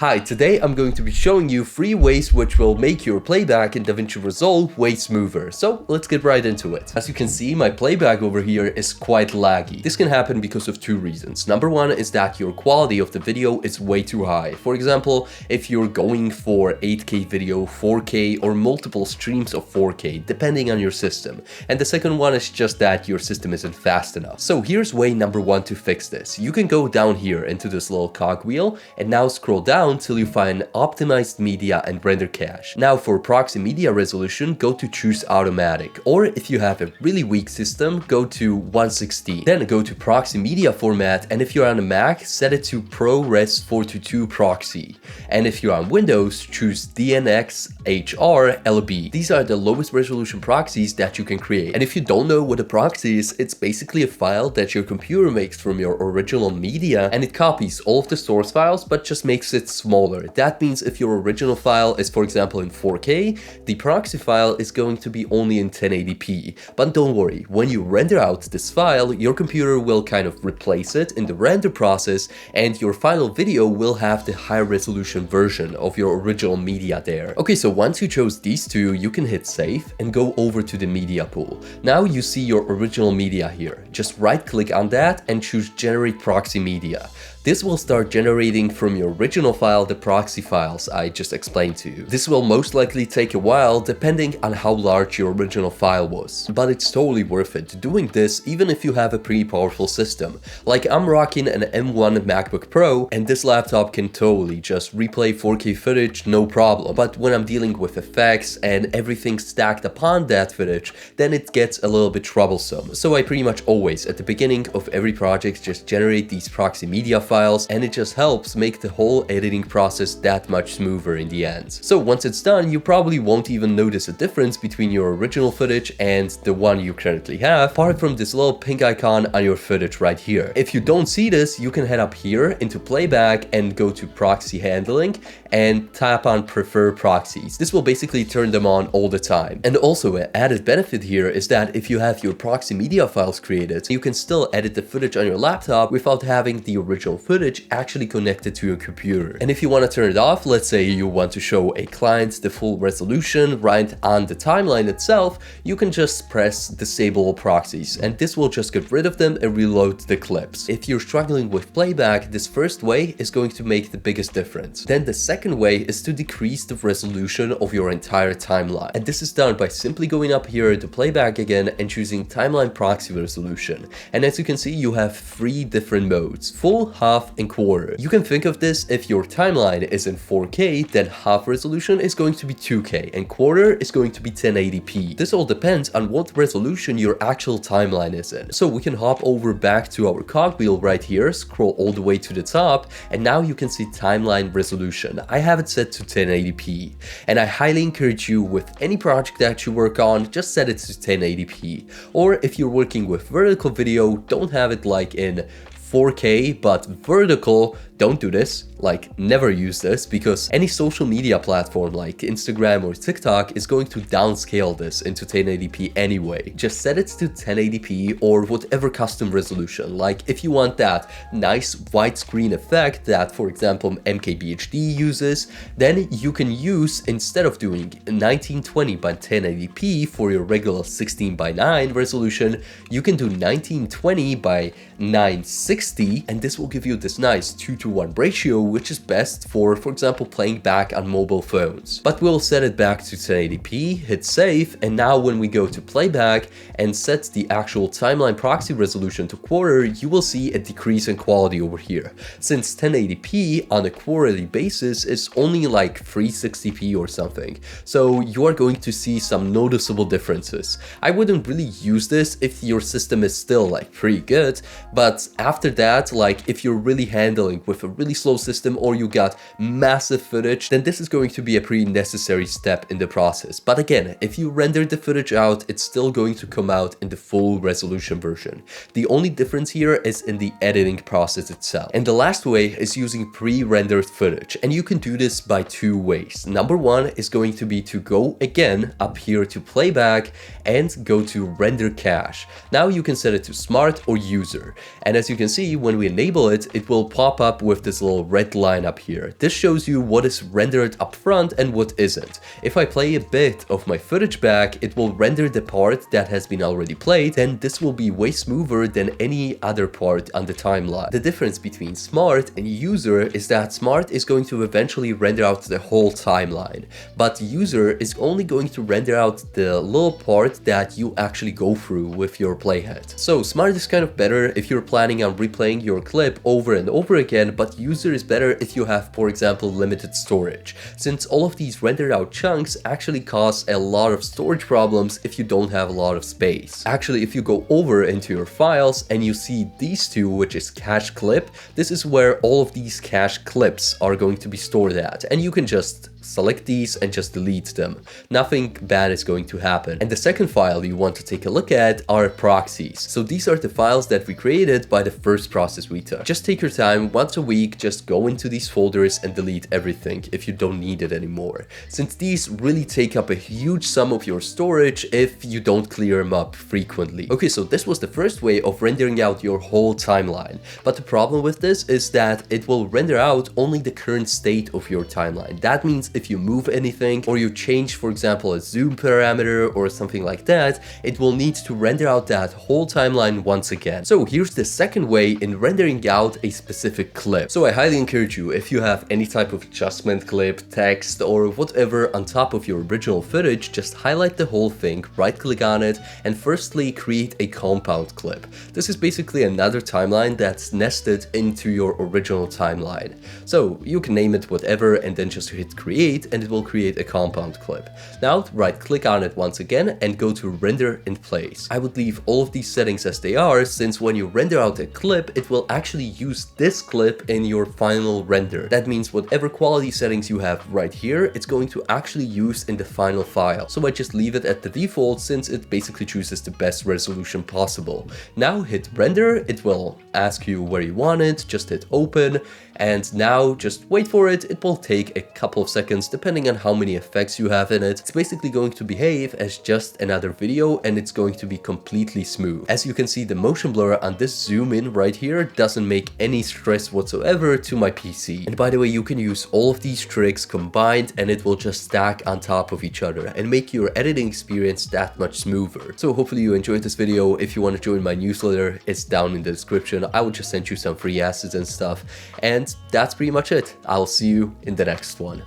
Hi, today I'm going to be showing you 3 ways which will make your playback in DaVinci Resolve way smoother. So let's get right into it. As you can see, my playback over here is quite laggy. This can happen because of 2 reasons. Number 1 is that your quality of the video is way too high. For example, if you're going for 8K video, 4K or multiple streams of 4K, depending on your system. And the second one is just that your system isn't fast enough. So here's way number 1 to fix this. You can go down here into this little cogwheel and now scroll down until you find optimized media and render cache. Now for proxy media resolution, go to choose automatic, or if you have a really weak system, go to 116. Then go to proxy media format, and if you're on a Mac, set it to ProRes 422 proxy. And if you're on Windows, choose DNX HR LB. These are the lowest resolution proxies that you can create. And if you don't know what a proxy is, it's basically a file that your computer makes from your original media, and it copies all of the source files but just makes it smaller. That means if your original file is, for example, in 4K, the proxy file is going to be only in 1080p. But don't worry, when you render out this file, your computer will kind of replace it in the render process, and your final video will have the high resolution version of your original media there. Okay, so once you chose these two, you can hit save and go over to the media pool. Now you see your original media here. Just right click on that and choose generate proxy media. This will start generating from your original file the proxy files I just explained to you. This will most likely take a while depending on how large your original file was, but it's totally worth it doing this even if you have a pretty powerful system. Like I'm rocking an M1 MacBook Pro and this laptop can totally just replay 4K footage no problem, but when I'm dealing with effects and everything stacked upon that footage, then it gets a little bit troublesome. So I pretty much always at the beginning of every project just generate these proxy media files, and it just helps make the whole editing process that much smoother in the end. So once it's done, you probably won't even notice a difference between your original footage and the one you currently have, apart from this little pink icon on your footage right here. If you don't see this, you can head up here into Playback and go to Proxy Handling and tap on Prefer Proxies. This will basically turn them on all the time. And also an added benefit here is that if you have your proxy media files created, you can still edit the footage on your laptop without having the original footage actually connected to your computer. And if you want to turn it off, let's say you want to show a client the full resolution right on the timeline itself, you can just press disable proxies and this will just get rid of them and reload the clips. If you're struggling with playback, this first way is going to make the biggest difference. Then the second way is to decrease the resolution of your entire timeline. And this is done by simply going up here to Playback again and choosing timeline proxy resolution. And as you can see, you have 3 different modes: full, half, and quarter. You can think of this: if your timeline is in 4K, then half resolution is going to be 2K and quarter is going to be 1080p. This all depends on what resolution your actual timeline is in. So we can hop over back to our cogwheel right here, scroll all the way to the top, and now you can see timeline resolution. I have it set to 1080p, and I highly encourage you with any project that you work on, just set it to 1080p. Or if you're working with vertical video, don't have it like in 4K but vertical. Don't do this, like never use this, because any social media platform like Instagram or TikTok is going to downscale this into 1080p anyway. Just set it to 1080p or whatever custom resolution. Like if you want that nice widescreen effect that, for example, MKBHD uses, then you can use, instead of doing 1920 by 1080p for your regular 16:9 resolution, you can do 1920 by 960, and this will give you this nice 2:1 ratio, which is best for example, playing back on mobile phones. But we'll set it back to 1080p, hit save, and now when we go to Playback and set the actual timeline proxy resolution to quarter, you will see a decrease in quality over here. Since 1080p on a quarterly basis is only like 360p or something, so you are going to see some noticeable differences. I wouldn't really use this if your system is still like pretty good, but after that, like if you're really handling with a really slow system or you got massive footage, then this is going to be a pretty necessary step in the process. But again, if you render the footage out, it's still going to come out in the full resolution version. The only difference here is in the editing process itself. And the last way is using pre-rendered footage, and you can do this by 2 ways. Number 1 is going to be to go again up here to Playback and go to render cache. Now you can set it to smart or user, and as you can see, when we enable it, it will pop up up with this little red line up here. This shows you what is rendered up front and what isn't. If I play a bit of my footage back, it will render the part that has been already played, then this will be way smoother than any other part on the timeline. The difference between Smart and User is that Smart is going to eventually render out the whole timeline, but User is only going to render out the little part that you actually go through with your playhead. So Smart is kind of better if you're planning on replaying your clip over and over again, but User is better if you have, for example, limited storage, since all of these rendered out chunks actually cause a lot of storage problems if you don't have a lot of space. Actually, if you go over into your files and you see these two, which is cache clip, this is where all of these cache clips are going to be stored at, and you can just select these and just delete them. Nothing bad is going to happen. And the second file you want to take a look at are proxies. So these are the files that we created by the first process we took. Just take your time, once a week, just go into these folders and delete everything if you don't need it anymore, since these really take up a huge sum of your storage if you don't clear them up frequently. Okay, so this was the first way of rendering out your whole timeline, but the problem with this is that it will render out only the current state of your timeline. That means if you move anything or you change, for example, a zoom parameter or something like that, it will need to render out that whole timeline once again. So here's the second way in rendering out a specific clip. So I highly encourage you, if you have any type of adjustment clip, text, or whatever on top of your original footage, just highlight the whole thing, right click on it, and firstly create a compound clip. This is basically another timeline that's nested into your original timeline. So you can name it whatever and then just hit create, and it will create a compound clip. Now right click on it once again and go to render in place. I would leave all of these settings as they are, since when you render out a clip, it will actually use this clip in your final render. That means whatever quality settings you have right here, it's going to actually use in the final file. So I just leave it at the default, since it basically chooses the best resolution possible. Now hit render, it will ask you where you want it, just hit open, and now just wait for it. It will take a couple of seconds depending on how many effects you have in it. It's basically going to behave as just another video, and it's going to be completely smooth. As you can see, the motion blur on this zoom in right here doesn't make any stress whatsoever to my PC. And by the way, you can use all of these tricks combined and it will just stack on top of each other and make your editing experience that much smoother. So hopefully you enjoyed this video. If you want to join my newsletter, it's down in the description. I will just send you some free assets and stuff. And that's pretty much it. I'll see you in the next one.